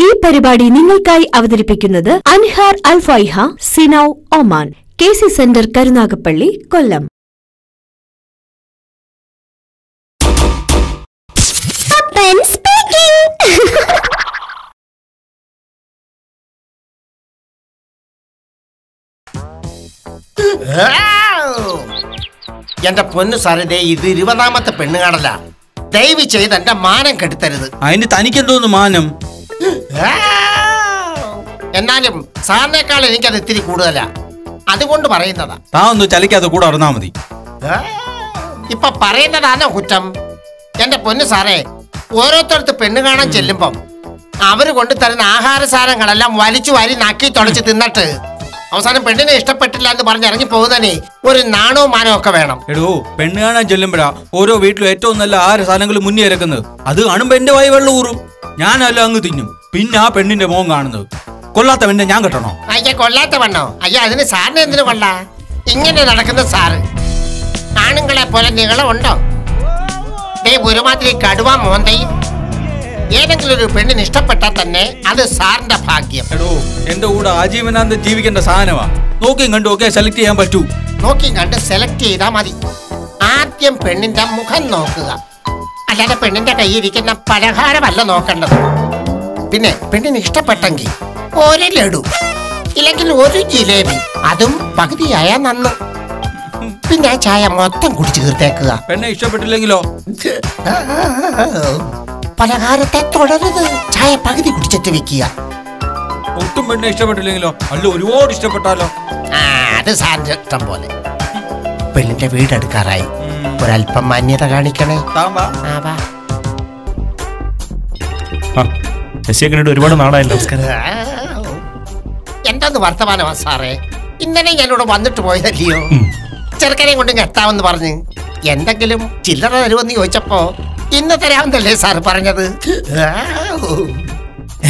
ഈ പരിപാടി നിങ്ങൾക്കായി അവതരിപ്പിക്കുന്നത് അൻഹാർ അൽഫൈഹ സിനൗ ഒമാൻ KC സെന്റർ കരുനാഗപ്പള്ളി കൊല്ലം. എന്റെ പൊന്നു സാറിന്റെ ഇത് 20ാമത്തെ പെണ്ണുകാണല. ദയവ് ചെയ്ത് എന്റെ മാനം കെടുത്തരുത്. അതിന് തനിക്കെന്തോന്നു മാനം? എന്നാലും സാറിനേക്കാൾ എനിക്കത് ഇത്തിരി കൂടുതലാ, അതുകൊണ്ട് പറയുന്നതാ. താ ഒന്ന് ചലിക്കാതെ കൂടെ അറിഞ്ഞാ മതി. ഇപ്പൊ പറയുന്നതാണോ കുറ്റം? എന്റെ പൊന്നു സാറേ, ഓരോരുത്തരത്ത് പെണ്ണ് കാണാൻ ചെല്ലുമ്പം അവര് കൊണ്ടുതരുന്ന ആഹാര സാധനങ്ങളെല്ലാം വലിച്ചു വാരി നക്കി തുടച്ച് തിന്നിട്ട് അവസാനം പെണ്ണിനെ ഇഷ്ടപ്പെട്ടില്ല എന്ന് പറഞ്ഞ് ഇറങ്ങി പോകുന്നതിന് ഒരു നാണവും മാനവും ഒക്കെ വേണം. എടോ, പെണ്ണ് കാണാൻ ചെല്ലുമ്പോഴാ ഓരോ വീട്ടിലും ഏറ്റവും നല്ല ആഹാര സാധനങ്ങൾ മുന്നേ ഇറക്കുന്നത്. അത് കാണുമ്പോ എന്റെ വായി വെള്ളം ഊറും. ഞാനല്ല അങ്ങ് തിന്നും. പിന്നെ ആ പെണ്ണിന്റെ മോൻ കാണുന്നത്. കൊള്ളാത്ത പെണ്ണെ ഞാൻ കെട്ടണോ? അയ്യ, കൊള്ളാത്ത പെണ്ണോ? അയ്യ, അതിന് സാറിന് എന്തിനു കൊള്ളാ? ഇങ്ങനെ നടക്കുന്ന സാറ് ആണുങ്ങളെ പോലെ നീളമുണ്ടോ? ഒരുമാതിരി കടുവ മോന്തയും. ഏതെങ്കിലും ഒരു പെണ്ണിന് ഇഷ്ടപ്പെട്ടാൽ തന്നെ അത് സാറിന്റെ ഭാഗ്യം. എടോ, എന്റെ കൂടെ ആജീവനാന്തം ജീവിക്കേണ്ട സാധനമാ. നോക്കിയും കണ്ടു ഒക്കെ സെലക്ട് ചെയ്യാൻ പറ്റൂ. നോക്കിയും കണ്ട് സെലക്ട് ചെയ്താൽ മതി. ആദ്യം പെണ്ണിന്റെ മുഖം നോക്കുക, അല്ലാതെ പെണ്ണിന്റെ കയ്യിരിക്കുന്ന പലഹാരമല്ല നോക്കേണ്ടത്. പിന്നെ പെണ്ണിന് ഇഷ്ടപ്പെട്ടെങ്കിൽ ഒരു ലഡു, ഇല്ലെങ്കിൽ ഒരു ജിലേബി, അതും പകുതിയായ നന്ന്. പിന്നെ ചായ മൊത്തം കുടിച്ചു തീർത്തേക്കുക. പെണ്ണെ ഇഷ്ടപ്പെട്ടില്ലെങ്കിലോ? പലഹാരത്തെ തുടരുത്, ചായ പകുതി കുടിച്ചിട്ട് വെക്കുക. ഒട്ടും പെണ്ണെ ഇഷ്ടപ്പെട്ടില്ലെങ്കിലോ? അല്ല, ഒരുപാട് ഇഷ്ടപ്പെട്ടാലോ? അത് സാറിന്റെ ഇഷ്ടം പോലെ. പെണ്ണിന്റെ വീടെടുക്കാറായി, ഒരല്പം മാന്യത കാണിക്കണേ. ഒരുപാട് നാളായല്ലോ. എന്തൊന്ന് വർത്തമാനമാ സാറേ? ഇന്നലെ ഞാനിവിടെ വന്നിട്ട് പോയതല്ലയോ? ചെറുക്കനെ കൊണ്ട് എത്താമെന്ന് പറഞ്ഞ് എന്തെങ്കിലും ചില്ലറ തരുമെന്ന് ചോദിച്ചപ്പോ ഇന്ന് തരാമെന്നല്ലേ സാർ പറഞ്ഞത്?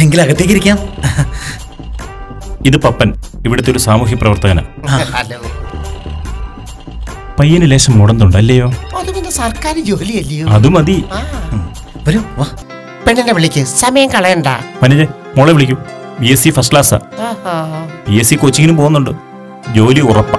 എങ്കിൽ അകത്തേക്ക് ഇരിക്കാം. ഇത് പപ്പൻ, ഇവിടുത്തെ ഒരു സാമൂഹ്യ പ്രവർത്തകനാ. ഹലോ. പയ്യന് ലേശം മുടന്തുണ്ടല്ലയോ? അത് പിന്നെ സർക്കാർ ജോലിയല്ലയോ? അത് മതി. പെണ്ണിനെ വിളിക്ക്, സമയം കളയണ്ട. മനജെ, മോളെ വിളിക്കൂ. BSc ഫസ്റ്റ് ക്ലാസ്സാ. PSc കോച്ചിങ്ങിനും പോകുന്നുണ്ട്. ജോലി ഉറപ്പാ.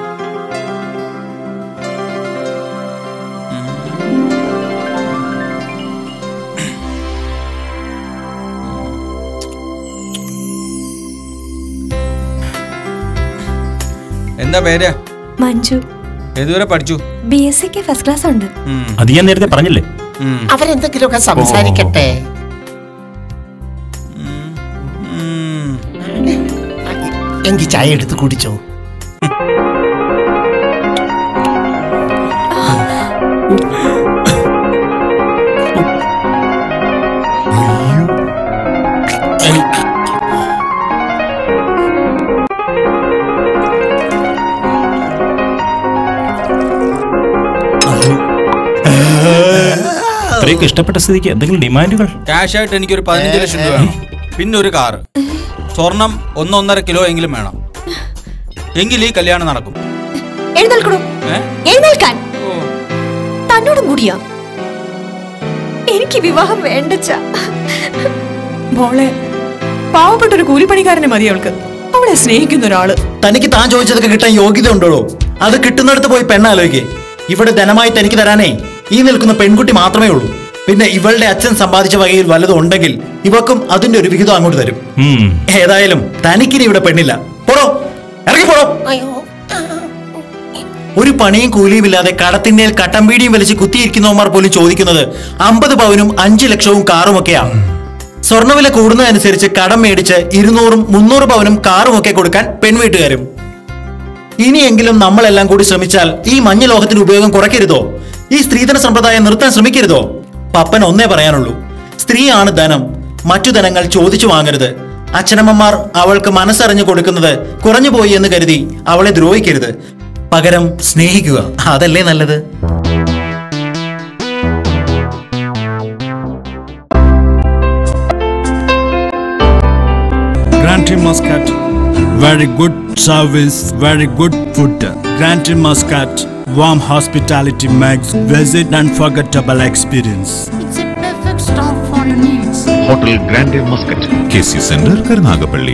എന്താ പേര്? മഞ്ജു. ഏതുവരെ പഠിച്ചു? BSc ഫസ്റ്റ് ക്ലാസ് ഉണ്ട്. അത് ഞാൻ നേരത്തെ പറഞ്ഞില്ലേ? അവരെന്തെങ്കിലുമൊക്കെ സംസാരിക്കട്ടെ. എങ്കിൽ ചായ എടുത്ത് കുടിച്ചോ. ഇത്രയൊക്കെ ഇഷ്ടപ്പെട്ട സ്ഥിതിക്ക് എന്തെങ്കിലും ഡിമാൻഡുകൾ? ക്യാഷ് ആയിട്ട് എനിക്കൊരു 15 ലക്ഷം രൂപ വേണം. പിന്നെ ഒരു കാറ്. സ്വർണം 1.5 കിലോ എങ്കിലും വേണം. എങ്കിൽ ഈ കല്യാണം നടക്കും. തന്നോടും കൂടിയാ എനിക്ക് വിവാഹം വേണ്ടച്ച. മോളെ, പാവപ്പെട്ട ഒരു കൂലിപ്പണിക്കാരനെ മതി അവൾക്ക്. അവളെ സ്നേഹിക്കുന്ന ഒരാള്. തനിക്ക് താൻ ചോദിച്ചതൊക്കെ കിട്ടാൻ യോഗ്യത ഉണ്ടോ? അത് കിട്ടുന്നിടത്ത് പോയി പെണ്ണാലോചിക്കേ. ഇവിടെ ധനമായി തനിക്ക് തരാനേ ഈ നിൽക്കുന്ന പെൺകുട്ടി മാത്രമേ ഉള്ളൂ. പിന്നെ ഇവളുടെ അച്ഛൻ സമ്പാദിച്ച വകയിൽ വല്ലതും ഉണ്ടെങ്കിൽ ഇവക്കും അതിന്റെ ഒരു വിഹിതം അങ്ങോട്ട് തരും. ഏതായാലും തനിക്കിനി ഇവിടെ പെണ്ണില്ല. പോടോ, ഇറങ്ങി പോടോ. ഒരു പണിയും കൂലിയും ഇല്ലാതെ കടത്തിന്മേൽ കട്ടമ്പീടിയും വലിച്ച് കുത്തിയിരിക്കുന്നവന്മാർ പോലും ചോദിക്കുന്നത് 50 പവനും 5 ലക്ഷവും കാറും ഒക്കെയാണ്. സ്വർണ്ണവില കൂടുന്നതനുസരിച്ച് കടം മേടിച്ച് 200, 300 പവനും കാറും ഒക്കെ കൊടുക്കാൻ പെൺവീട്ടുകാരും. ഇനിയെങ്കിലും നമ്മളെല്ലാം കൂടി ശ്രമിച്ചാൽ ഈ മഞ്ഞ ലോഹത്തിന്റെ ഉപയോഗം കുറയ്ക്കരുതോ? ഈ സ്ത്രീധന സമ്പ്രദായം നിർത്താൻ ശ്രമിക്കരുതോ? പപ്പൻ ഒന്നേ പറയാനുള്ളൂ, സ്ത്രീയാണ് ധനം. മറ്റു ധനങ്ങൾ ചോദിച്ചു വാങ്ങരുത്. അച്ഛനമ്മമാർ അവൾക്ക് മനസ്സറിഞ്ഞു കൊടുക്കുന്നത് കുറഞ്ഞുപോയി എന്ന് കരുതി അവളെ ദ്രോഹിക്കരുത്. പകരം സ്നേഹിക്കുക, അതല്ലേ നല്ലത്? Grantry Muscat, very good service, very good food. Grantry Muscat, warm hospitality makes visit unforgettable experience. It's a perfect stop for your needs. Hotel grand Muscat, KC centre, Karunagappally.